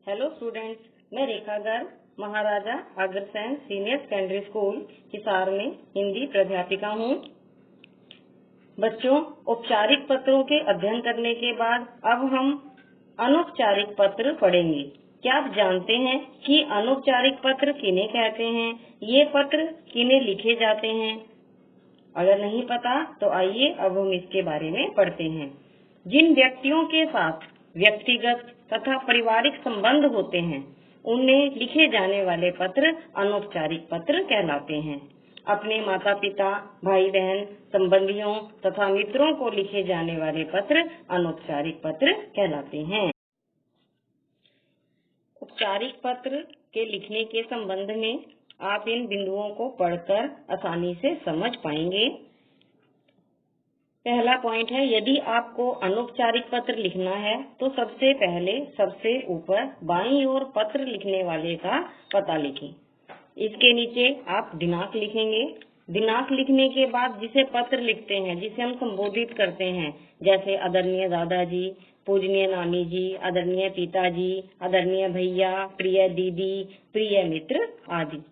Hello students, मैं Rekha Garg Maharaja Agrasen senior secondary school Hisar में हिंदी प्राध्यापिका हूँ। बच्चों, औपचारिक पत्रों के अध्ययन करने के बाद अब हम अनौपचारिक पत्र पढ़ेंगे। क्या आप जानते हैं कि अनौपचारिक पत्र किन्हें कहते हैं? ये पत्र किन्हें लिखे जाते हैं? अगर नहीं पता तो आइए अब हम इसके बारे में पढ़ते हैं। जिन व्यक्तियों के साथ व्यक्तिगत तथा पारिवारिक संबंध होते हैं उन्हें लिखे जाने वाले पत्र अनौपचारिक पत्र कहलाते हैं। अपने माता पिता, भाई बहन, संबंधियों तथा मित्रों को लिखे जाने वाले पत्र अनौपचारिक पत्र कहलाते हैं। औपचारिक पत्र के लिखने के संबंध में आप इन बिंदुओं को पढ़कर आसानी से समझ पाएंगे। पहला पॉइंट है, यदि आपको अनौपचारिक पत्र लिखना है तो सबसे पहले सबसे ऊपर बाईं ओर पत्र लिखने वाले का पता लिखें। इसके नीचे आप दिनांक लिखेंगे। दिनांक लिखने के बाद जिसे पत्र लिखते हैं, जिसे हम संबोधित करते हैं, जैसे आदरणीय दादाजी, पूजनीय नानी जी, आदरणीय पिताजी, आदरणीय भैया, प्रिय दीदी, प्रिय मित्र आदि।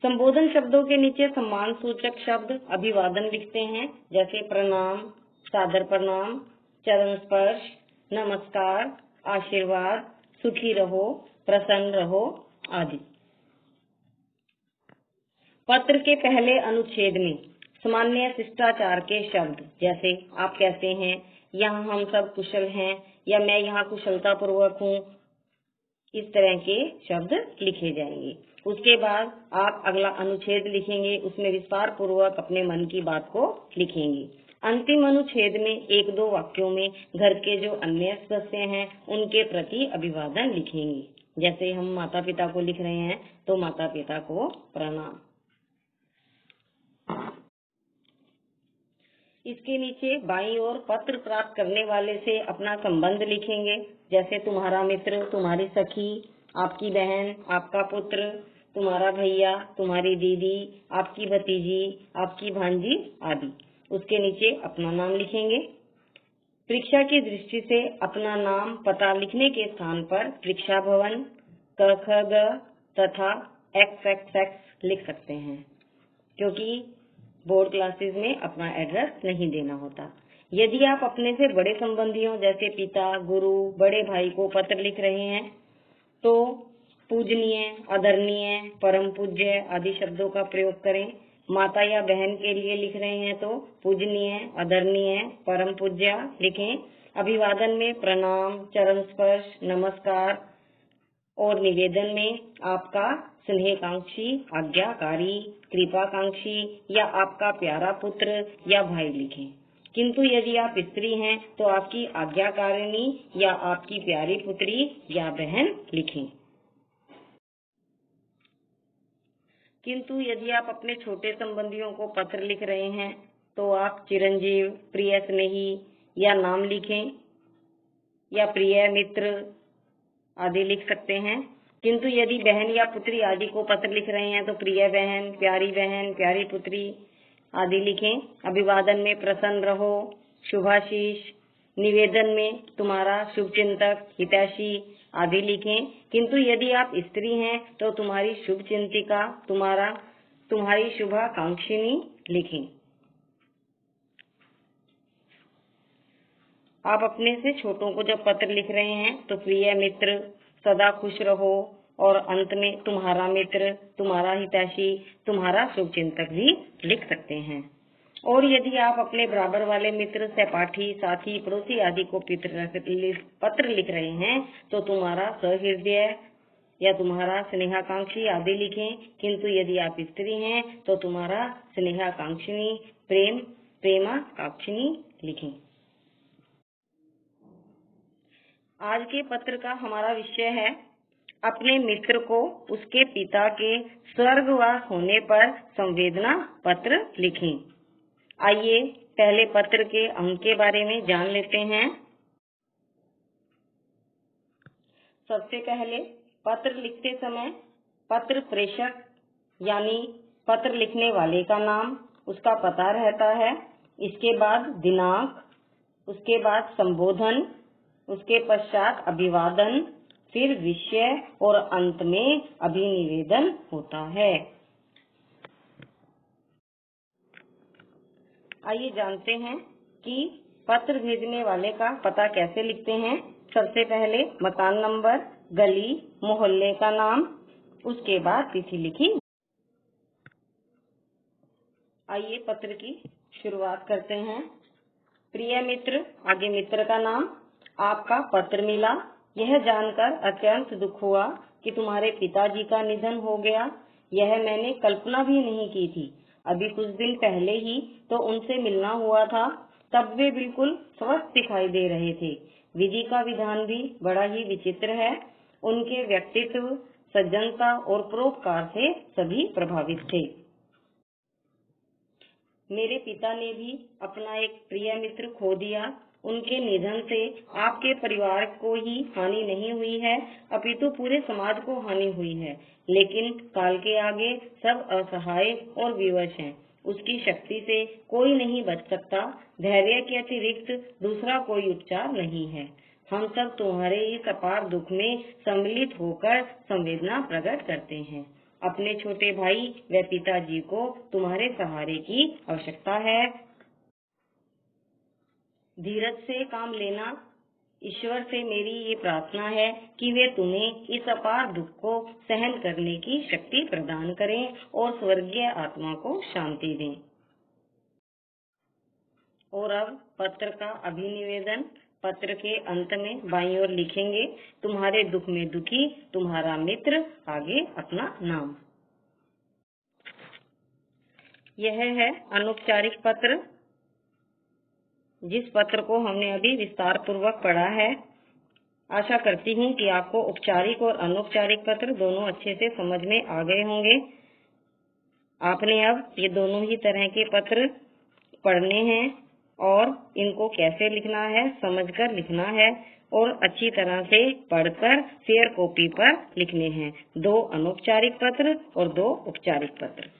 संबोधन शब्दों के नीचे सम्मान सूचक शब्द अभिवादन लिखते हैं, जैसे प्रणाम, सादर प्रणाम, चरण स्पर्श, नमस्कार, आशीर्वाद, सुखी रहो, प्रसन्न रहो आदि। पत्र के पहले अनुच्छेद में सामान्य शिष्टाचार के शब्द, जैसे आप कैसे हैं, यहाँ हम सब कुशल हैं, या मैं यहाँ कुशलता पूर्वक हूँ, इस तरह के शब्द लिखे जाएंगे। उसके बाद आप अगला अनुच्छेद लिखेंगे, उसमें विस्तार पूर्वक अपने मन की बात को लिखेंगे। अंतिम अनुच्छेद में एक दो वाक्यों में घर के जो अन्य सदस्य हैं उनके प्रति अभिवादन लिखेंगे। जैसे हम माता पिता को लिख रहे हैं तो माता पिता को प्रणाम। इसके नीचे बाईं ओर पत्र प्राप्त करने वाले से अपना संबंध लिखेंगे, जैसे तुम्हारा मित्र, तुम्हारी सखी, आपकी बहन, आपका पुत्र, तुम्हारा भैया, तुम्हारी दीदी, आपकी भतीजी, आपकी भांजी आदि। उसके नीचे अपना नाम लिखेंगे। परीक्षा की दृष्टि से अपना नाम पता लिखने के स्थान पर परीक्षा भवन, क ख ग तथा XXX लिख सकते हैं, क्योंकि बोर्ड क्लासेस में अपना एड्रेस नहीं देना होता। यदि आप अपने से बड़े संबंधियों जैसे पिता, गुरु, बड़े भाई को पत्र लिख रहे हैं तो पूजनीय, आदरणीय, परम पूज्य आदि शब्दों का प्रयोग करें। माता या बहन के लिए लिख रहे हैं तो पूजनीय, आदरणीय, परम पूज्य लिखें। अभिवादन में प्रणाम, चरण स्पर्श, नमस्कार और निवेदन में आपका स्नेहकांक्षी, आज्ञाकारी, कृपाकांक्षी या आपका प्यारा पुत्र या भाई लिखें। किंतु यदि आप स्त्री हैं तो आपकी आज्ञाकारिणी या आपकी प्यारी पुत्री या बहन लिखें। किंतु यदि आप अपने छोटे संबंधियों को पत्र लिख रहे हैं तो आप चिरंजीव, प्रिय स्नेही या नाम लिखें, या प्रिय मित्र आदि लिख सकते हैं। किंतु यदि बहन या पुत्री आदि को पत्र लिख रहे हैं तो प्रिय बहन, प्यारी पुत्री आदि लिखें। अभिवादन में प्रसन्न रहो, शुभाशीष, निवेदन में तुम्हारा शुभचिंतक, हितैषी आदि लिखें। किंतु यदि आप स्त्री हैं तो तुम्हारी शुभचिंतिका, तुम्हारी शुभाकांक्षिणी लिखें। आप अपने से छोटों को जब पत्र लिख रहे हैं तो प्रिय मित्र, सदा खुश रहो, और अंत में तुम्हारा मित्र, तुम्हारा हितैषी, तुम्हारा शुभचिंतक भी लिख सकते हैं। और यदि आप अपने बराबर वाले मित्र, सहपाठी, साथी, पड़ोसी आदि को पत्र लिख रहे हैं तो तुम्हारा सहृदय या तुम्हारा स्नेहाकांक्षी आदि लिखें। किंतु यदि आप स्त्री हैं तो तुम्हारा स्नेहाकांक्षिणी, प्रेमाकांक्षिणी लिखें। आज के पत्र का हमारा विषय है अपने मित्र को उसके पिता के स्वर्गवास होने पर संवेदना पत्र लिखें। आइए पहले पत्र के अंक के बारे में जान लेते हैं। सबसे पहले पत्र लिखते समय पत्र प्रेषक यानी पत्र लिखने वाले का नाम, उसका पता रहता है। इसके बाद दिनांक, उसके बाद संबोधन, उसके पश्चात अभिवादन, फिर विषय और अंत में अभिनिवेदन होता है। आइए जानते हैं कि पत्र भेजने वाले का पता कैसे लिखते हैं। सबसे पहले मकान नंबर, गली, मोहल्ले का नाम, उसके बाद तिथि लिखी। आइए पत्र की शुरुआत करते हैं। प्रिय मित्र, आगे मित्र का नाम। आपका पत्र मिला, यह जानकर अत्यंत दुख हुआ कि तुम्हारे पिताजी का निधन हो गया। यह मैंने कल्पना भी नहीं की थी। अभी कुछ दिन पहले ही तो उनसे मिलना हुआ था, तब वे बिल्कुल स्वस्थ दिखाई दे रहे थे। विधि का विधान भी बड़ा ही विचित्र है। उनके व्यक्तित्व, सज्जनता और परोपकार से सभी प्रभावित थे। मेरे पिता ने भी अपना एक प्रिय मित्र खो दिया। उनके निधन से आपके परिवार को ही हानि नहीं हुई है, अपितु पूरे समाज को हानि हुई है। लेकिन काल के आगे सब असहाय और विवश हैं। उसकी शक्ति से कोई नहीं बच सकता। धैर्य के अतिरिक्त दूसरा कोई उपचार नहीं है। हम सब तुम्हारे इस अपार दुख में सम्मिलित होकर संवेदना प्रकट करते हैं। अपने छोटे भाई व पिताजी को तुम्हारे सहारे की आवश्यकता है। धीरज से काम लेना। ईश्वर से मेरी ये प्रार्थना है कि वे तुम्हें इस अपार दुख को सहन करने की शक्ति प्रदान करें और स्वर्गीय आत्मा को शांति दें। और अब पत्र का अभिनिवेदन। पत्र के अंत में बाईं ओर लिखेंगे, तुम्हारे दुख में दुखी तुम्हारा मित्र, आगे अपना नाम। यह है अनौपचारिक पत्र, जिस पत्र को हमने अभी विस्तार पूर्वक पढ़ा है। आशा करती हूँ कि आपको औपचारिक और अनौपचारिक पत्र दोनों अच्छे से समझ में आ गए होंगे। आपने अब ये दोनों ही तरह के पत्र पढ़ने हैं और इनको कैसे लिखना है समझकर लिखना है और अच्छी तरह से पढ़कर फेयर कॉपी पर लिखने हैं। 2 अनौपचारिक पत्र और 2 औपचारिक पत्र।